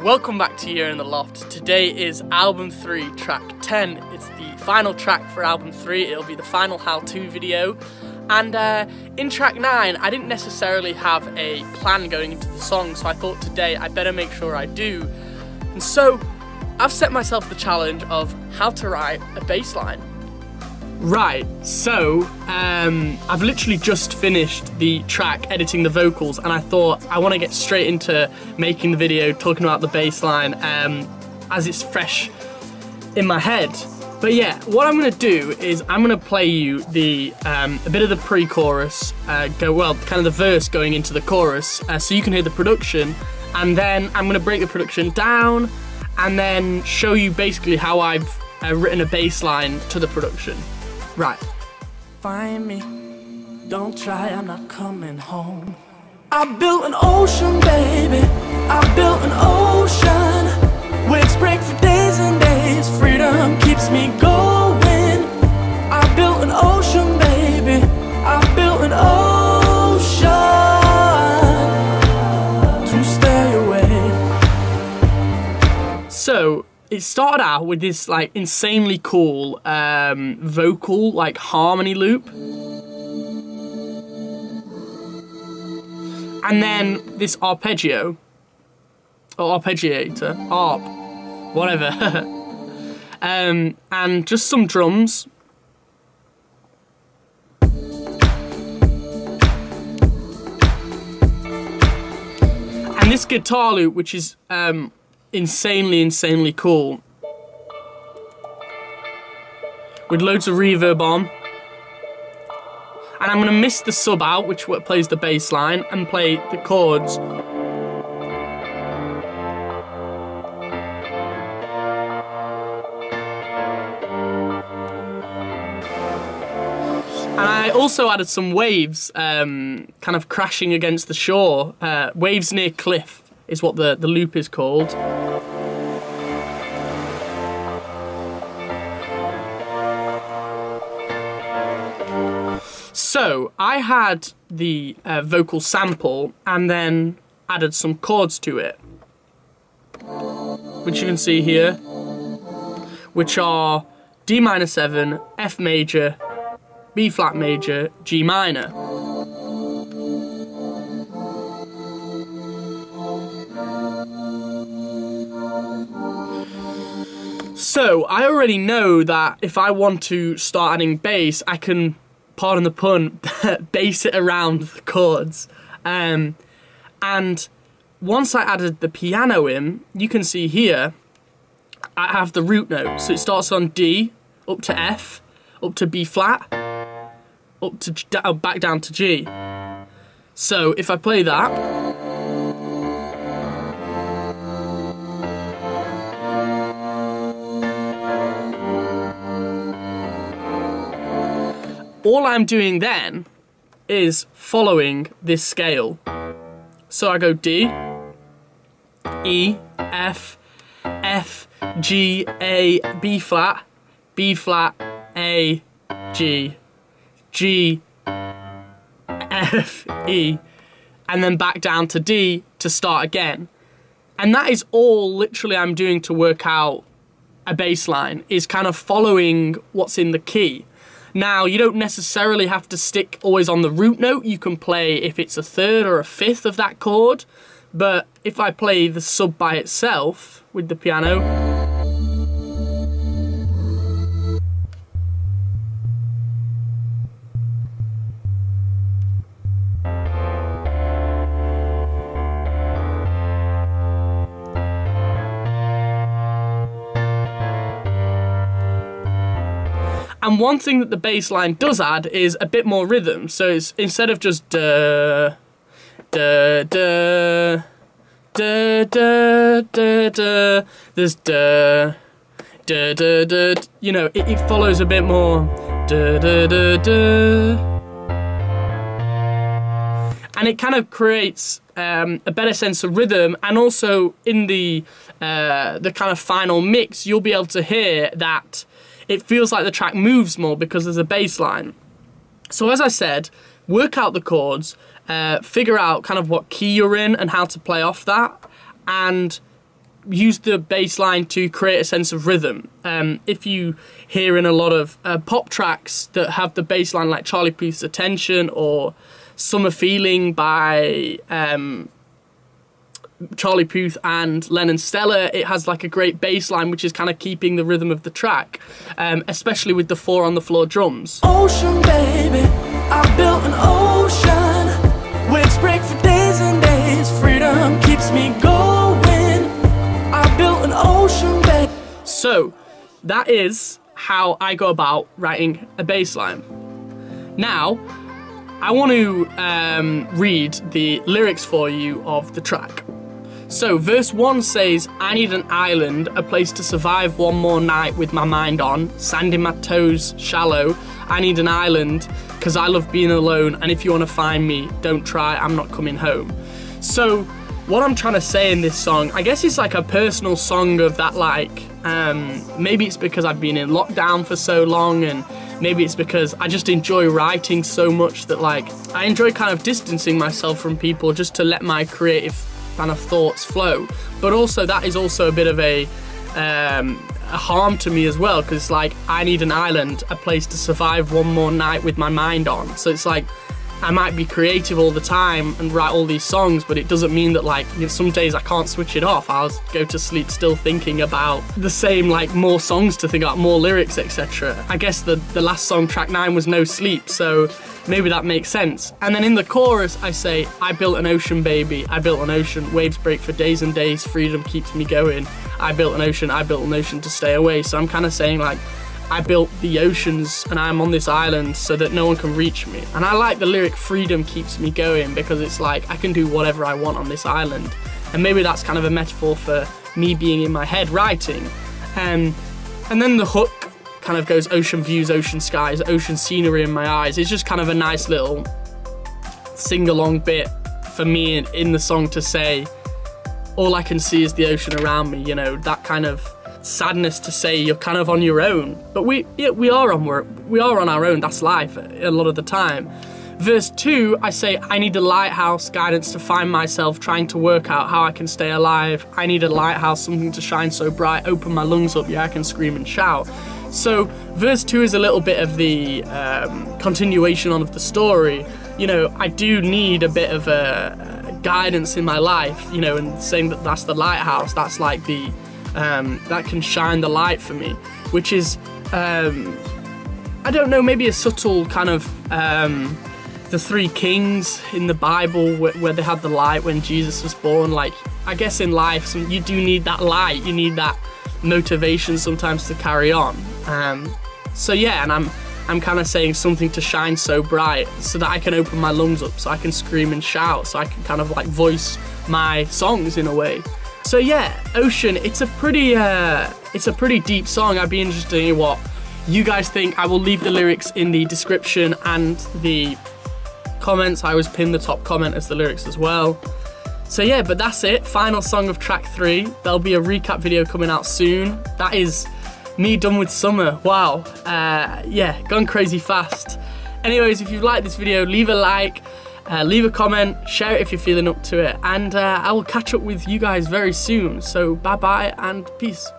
Welcome back to Year in the Loft. Today is album 3, track 10. It's the final track for album 3. It'll be the final how-to video. And in track 9, I didn't necessarily have a plan going into the song, so I thought today I better make sure I do. And so I've set myself the challenge of how to write a bass line. Right, so I've literally just finished the track, editing the vocals, and I thought I want to get straight into making the video, talking about the bass line as it's fresh in my head. But yeah, what I'm going to do is I'm going to play you the a bit of the pre-chorus, kind of the verse going into the chorus, so you can hear the production, and then I'm going to break the production down and then show you basically how I've written a bass line to the production. Right. Find me, don't try, I'm not coming home. I built an ocean, baby, I built an ocean. Waves break for days and days, freedom keeps me going. I built an ocean, baby, I built an ocean to stay away. So it started out with this like insanely cool vocal like harmony loop, and then this arpeggio or arpeggiator, arp, whatever, and just some drums, and this guitar loop, which is insanely cool, with loads of reverb on. And I'm going to miss the sub out, which plays the bass line, and play the chords. And I also added some waves, kind of crashing against the shore. Waves near cliff is what the loop is called. So I had the vocal sample and then added some chords to it, which you can see here, which are D minor 7, F major, B flat major, G minor. So I already know that if I want to start adding bass, I can, pardon the pun, bass it around the chords. And once I added the piano in, you can see here, I have the root note. So it starts on D, up to F, up to B flat, up to back down to G. So if I play that, all I'm doing then is following this scale. So I go D, E, F, F, G, A, B flat, A, G, G, F, E, and then back down to D to start again. And that is all literally I'm doing to work out a bass line, is kind of following what's in the key. Now, you don't necessarily have to stick always on the root note. You can play if it's a third or a fifth of that chord. But if I play the sub by itself with the piano, and one thing that the bass line does add is a bit more rhythm. So it's, instead of just da, da, da, da, da, da, da, there's da, da, da, da, you know, it follows a bit more da, da, da, da. And it kind of creates a better sense of rhythm, and also in the kind of final mix, you'll be able to hear that it feels like the track moves more because there's a bass line. So as I said, work out the chords, figure out kind of what key you're in and how to play off that, and use the bass line to create a sense of rhythm. If you hear in a lot of pop tracks that have the bass line, like Charlie Puth's Attention or Summer Feeling by Charlie Puth and Lennon Stella, it has like a great bass line which is kind of keeping the rhythm of the track, especially with the 4 on the floor drums. Ocean, baby, I built an ocean. Waves break for days and days. Freedom keeps me going. I built an ocean, baby. So that is how I go about writing a bass line. Now I want to read the lyrics for you of the track. So verse 1 says, I need an island, a place to survive one more night with my mind on, sand in my toes shallow. I need an island, cause I love being alone, and if you wanna find me, don't try, I'm not coming home. So what I'm trying to say in this song, I guess it's like a personal song of that, like, maybe it's because I've been in lockdown for so long, and maybe it's because I just enjoy writing so much that, like, I enjoy kind of distancing myself from people just to let my creative kind of thoughts flow. But also that is also a bit of a harm to me as well, because like, I need an island, a place to survive one more night with my mind on. So it's like, I might be creative all the time and write all these songs, but it doesn't mean that, like, you know, some days I can't switch it off. I'll go to sleep still thinking about the same, like, more songs to think about, more lyrics, etc. I guess the last song, track 9, was No Sleep, so maybe that makes sense. And then in the chorus I say, I built an ocean, baby, I built an ocean. Waves break for days and days, freedom keeps me going. I built an ocean to stay away. So I'm kind of saying, like, I built the oceans and I'm on this island so that no one can reach me. And I like the lyric freedom keeps me going, because it's like I can do whatever I want on this island. And maybe that's kind of a metaphor for me being in my head writing. And then the hook kind of goes ocean views, ocean skies, ocean scenery in my eyes. It's just kind of a nice little sing-along bit for me in the song to say, all I can see is the ocean around me, you know, that kind of sadness to say you're kind of on your own. But we are on our own, that's life a lot of the time. Verse 2, I say, I need a lighthouse, guidance to find myself, trying to work out how I can stay alive. I need a lighthouse, something to shine so bright, open my lungs up, yeah, I can scream and shout. So verse 2 is a little bit of the continuation of the story. You know, I do need a bit of a guidance in my life, you know, and saying that that's the lighthouse, that's like the that can shine the light for me, which is I don't know, maybe a subtle kind of the 3 kings in the Bible where they had the light when Jesus was born. Like, I guess in life you do need that light, you need that motivation sometimes to carry on. So yeah, and I'm kind of saying something to shine so bright so that I can open my lungs up, so I can scream and shout, so I can kind of like voice my songs in a way. So yeah, Ocean, it's a pretty deep song. I'd be interested in what you guys think. I will leave the lyrics in the description and the comments. I always pin the top comment as the lyrics as well. So yeah, but that's it. Final song of track 3. There'll be a recap video coming out soon. That is me done with summer. Wow. Yeah, gone crazy fast. Anyways, if you've liked this video, leave a like. Leave a comment, share it if you're feeling up to it, and I will catch up with you guys very soon. So bye bye and peace.